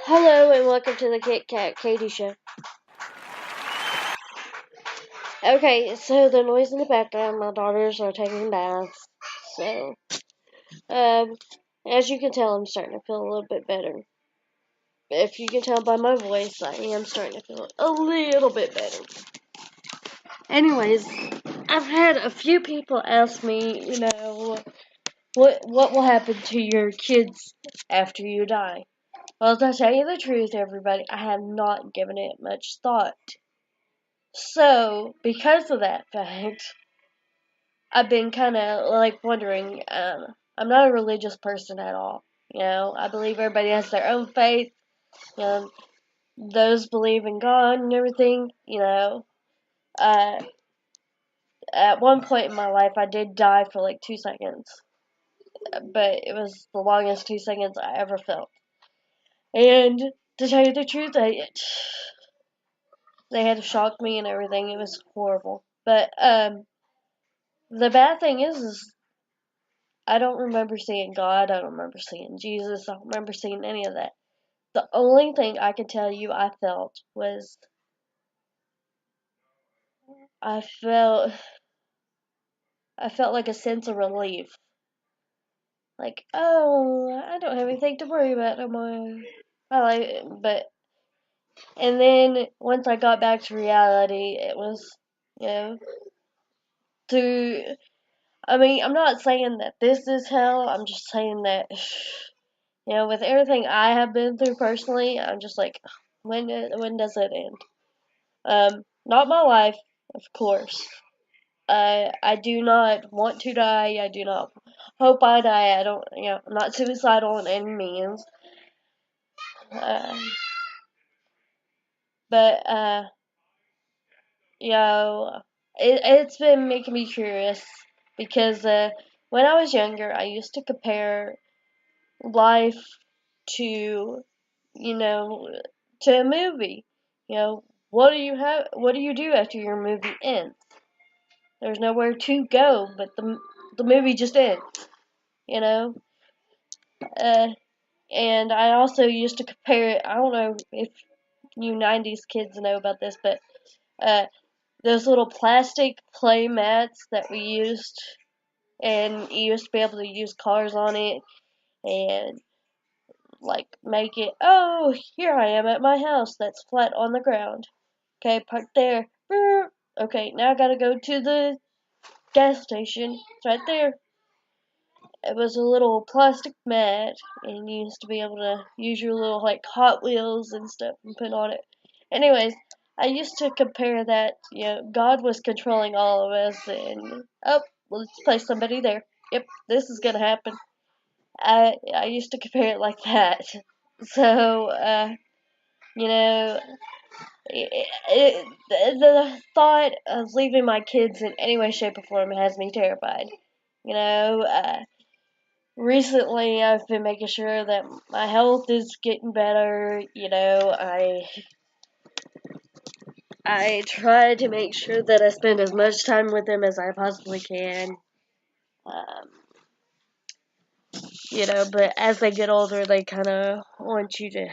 Hello and welcome to the Kit Kat Katie Show. Okay, so the noise in the background, my daughters are taking baths. So, as you can tell, I'm starting to feel a little bit better. If you can tell by my voice, I am starting to feel a little bit better. Anyways, I've had a few people ask me, what will happen to your kids after you die? Well, to tell you the truth, everybody, I have not given it much thought. So, because of that fact, I've been kind of like wondering. I'm not a religious person at all. I believe everybody has their own faith. Um, those believe in God and everything. Uh, at one point in my life, I did die for like 2 seconds, but it was the longest 2 seconds I ever felt. And to tell you the truth, they had to shock me and everything. It was horrible. But the bad thing is I don't remember seeing God. I don't remember seeing Jesus. I don't remember seeing any of that. The only thing I can tell you I felt was I felt I felt like a sense of relief. Like, oh, I don't have anything to worry about no more. And then once I got back to reality, it was, you know, to, I'm not saying that this is hell. I'm just saying that, with everything I have been through personally, I'm just like, when does it end? Not my life, of course. I do not want to die. I do not hope I die. I don't, I'm not suicidal in any means. Uh, but it's been making me curious because when I was younger, I used to compare life to, to a movie. What do you have? What do you do after your movie ends? There's nowhere to go, but the movie just ends. You know. Uh, and I also used to compare it. I don't know if you '90s kids know about this, but those little plastic play mats that we used, and you used to be able to use cars on it, and like make it. Oh, here I am at my house. That's flat on the ground. Okay, park there. Okay, now I gotta go to the gas station. It's right there. It was a little plastic mat, and you used to be able to use your little like Hot Wheels and stuff and put on it. Anyways, I used to compare that. God was controlling all of us, and oh, let's place somebody there. Yep, this is gonna happen. I used to compare it like that. So you know, the thought of leaving my kids in any way, shape, or form has me terrified. Recently I've been making sure that my health is getting better. I try to make sure that I spend as much time with them as I possibly can. Um, but as they get older, they kind of want you to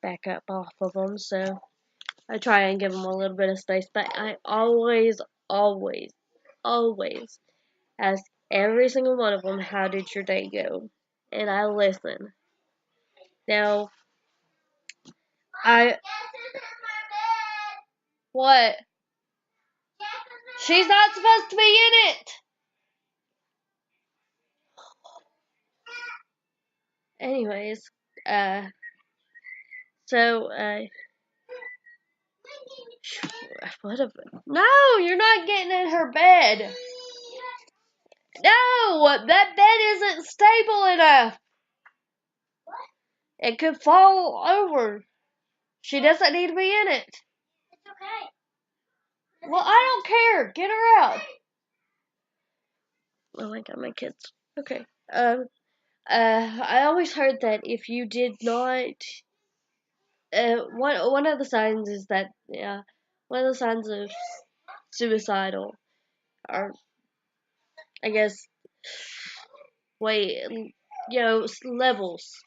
back up off of them. So I try and give them a little bit of space. But I always, always, always ask every single one of them, how did your day go? And I listen. Now, I... What? She's not supposed to be in it! Anyways, so, what if... No, you're not getting in her bed! No, that bed isn't stable enough! It could fall over. She doesn't need to be in it. It's okay. Well, I don't care. Get her out. Oh my god, my kids. Okay. I always heard that if you did not, one of the signs is that, one of the signs of suicidal are, I guess, levels.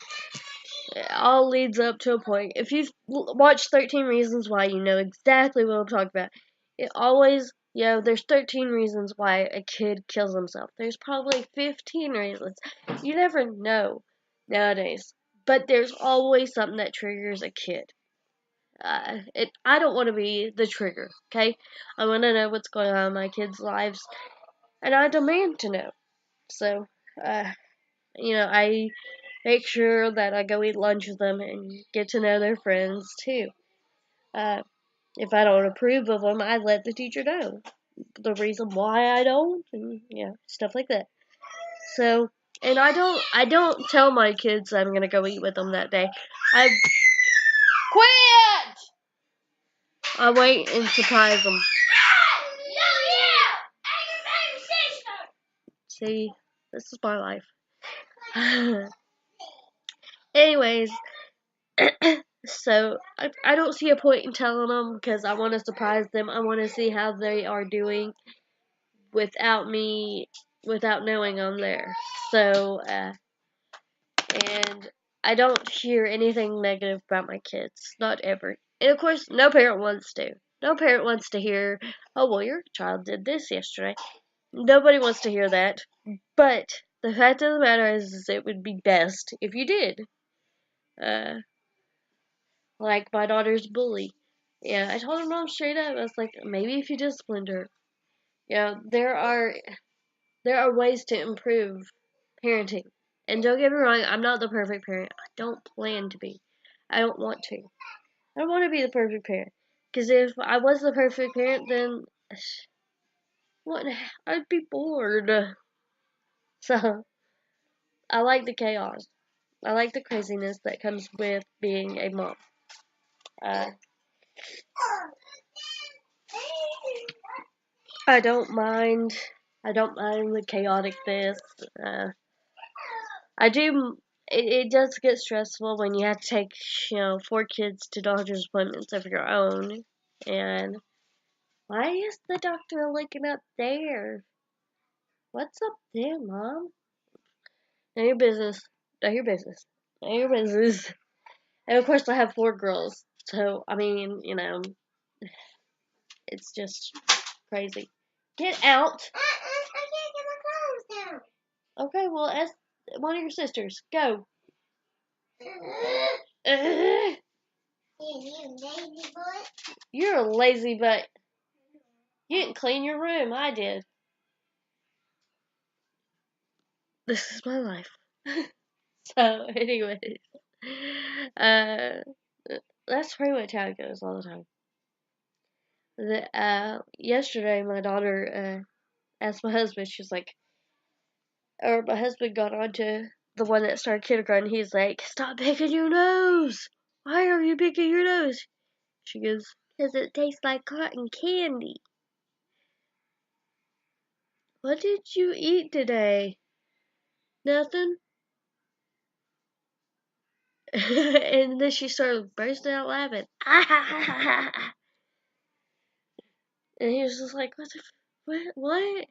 It all leads up to a point. If you've watched 13 Reasons Why, you know exactly what I'm talking about. It always, there's 13 reasons why a kid kills himself. There's probably 15 reasons. You never know nowadays. But there's always something that triggers a kid. I don't want to be the trigger, okay? I want to know what's going on in my kids' lives, and I demand to know. So, I make sure that I go eat lunch with them and get to know their friends too. If I don't approve of them, I let the teacher know the reason why I don't, and stuff like that. So, and I don't tell my kids I'm gonna go eat with them that day. I quit. I wait and surprise them. See, this is my life. Anyways, so I don't see a point in telling them because I want to surprise them. I want to see how they are doing without knowing I'm there. So, and I don't hear anything negative about my kids. Not ever. And of course, no parent wants to. No parent wants to hear, oh, well, your child did this yesterday. Nobody wants to hear that. But the fact of the matter is it would be best if you did. Like my daughter's bully. Yeah, I told her mom straight up. I was like, maybe if you disciplined her. There are ways to improve parenting. And don't get me wrong, I'm not the perfect parent. I don't plan to be. I don't want to. I don't want to be the perfect parent. Because if I was the perfect parent, then what? I'd be bored. So I like the chaos. I like the craziness that comes with being a mom. Uh, I don't mind. I don't mind the chaoticness. I do. It does get stressful when you have to take, 4 kids to doctor's appointments of your own. And why is the doctor looking up there? What's up there, Mom? None of your business. None of your business. None of your business. And of course, I have 4 girls. So, I mean, it's just crazy. Get out! I can't get my clothes down. Okay, well, ask one of your sisters. Go. You're a lazy butt. You didn't clean your room. I did. This is my life. So, anyways, uh, that's pretty much how it goes all the time. Yesterday, my daughter asked my husband. She's like, or my husband got on to the one that started kindergarten. He's like, "Stop picking your nose. Why are you picking your nose?" She goes, "'Cause it tastes like cotton candy." What did you eat today? Nothing. And then she started bursting out laughing. And he was just like, what?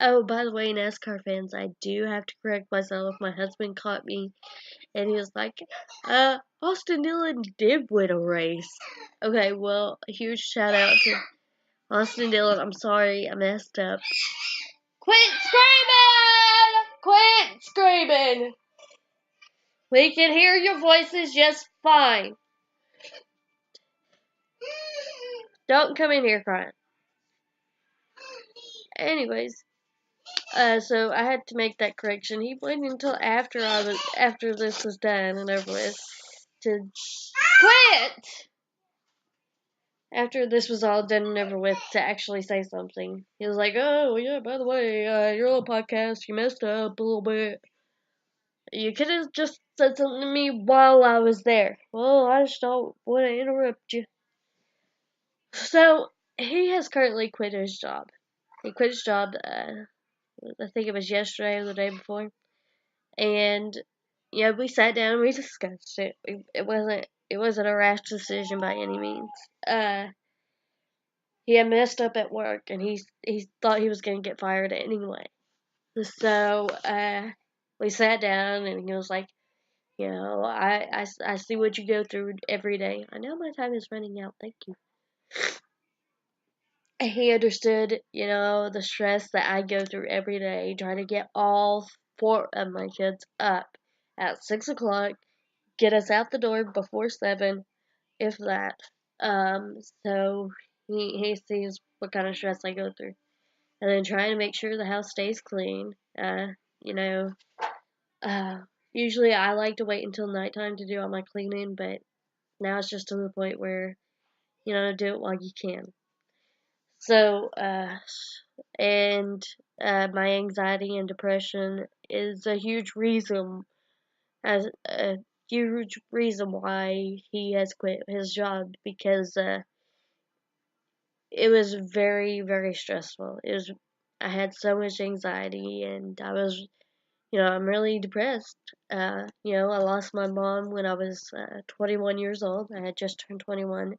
Oh, by the way, NASCAR fans, I do have to correct myself. My husband caught me, and he was like, Austin Dillon did win a race. Okay, well, a huge shout out to Austin Dillon. I'm sorry, I messed up. Quit screaming! Quit screaming! We can hear your voices just fine. Don't come in here crying. Anyways, so I had to make that correction. He waited until after this was done and over with to quit. After this was all done and over with, to actually say something. He was like, "Oh yeah, by the way, your little podcast, you messed up a little bit. You could have just said something to me while I was there." Well, I just don't want to interrupt you. So he has currently quit his job. He quit his job. I think it was yesterday or the day before. And we sat down and we discussed it. It wasn't a rash decision by any means. He had messed up at work and he thought he was gonna get fired anyway. So we sat down and he was like, I see what you go through every day. I know my time is running out. Thank you. He understood, the stress that I go through every day trying to get all four of my kids up at 6 o'clock, get us out the door before 7, if that. So he sees what kind of stress I go through, and then trying to make sure the house stays clean. You know, uh, Usually I like to wait until nighttime to do all my cleaning, but now it's just to the point where do it while you can. So, and my anxiety and depression is a huge reason why he has quit his job, because it was very, very stressful. I had so much anxiety, and I'm really depressed. I lost my mom when I was 21 years old. I had just turned 21,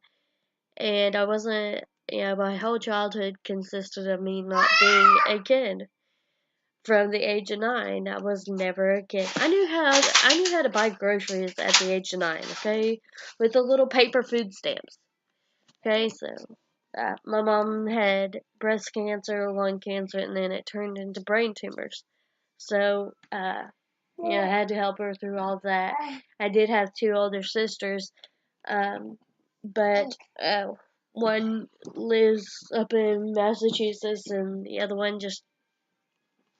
and I wasn't. My whole childhood consisted of me not being a kid. From the age of 9, I was never a kid. I knew how to buy groceries at the age of 9. Okay, with the little paper food stamps. Okay, so my mom had breast cancer, lung cancer, and then it turned into brain tumors. So, I had to help her through all that. I did have 2 older sisters, but one lives up in Massachusetts, and the other one just,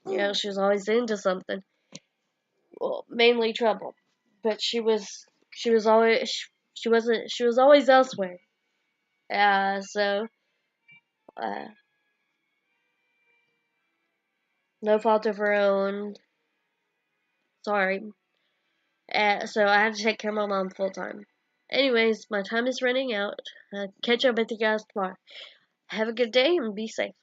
she was always into something. Well, mainly trouble, but she was always she was always elsewhere. So uh, no fault of her own. Sorry. So I had to take care of my mom full time. Anyways, my time is running out. Catch up with you guys tomorrow. Have a good day and be safe.